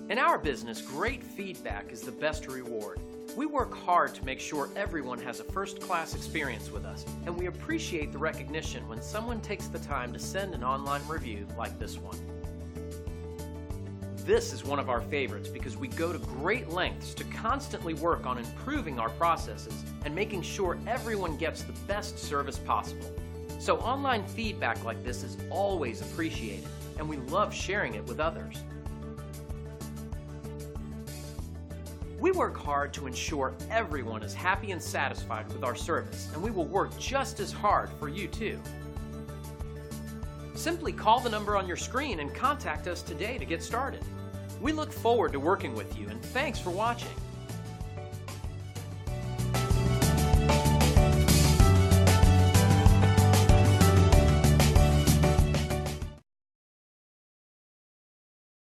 In our business, great feedback is the best reward. We work hard to make sure everyone has a first-class experience with us, and we appreciate the recognition when someone takes the time to send an online review like this one. This is one of our favorites because we go to great lengths to constantly work on improving our processes and making sure everyone gets the best service possible. So online feedback like this is always appreciated, and we love sharing it with others. We work hard to ensure everyone is happy and satisfied with our service, and we will work just as hard for you too. Simply call the number on your screen and contact us today to get started. We look forward to working with you, and thanks for watching.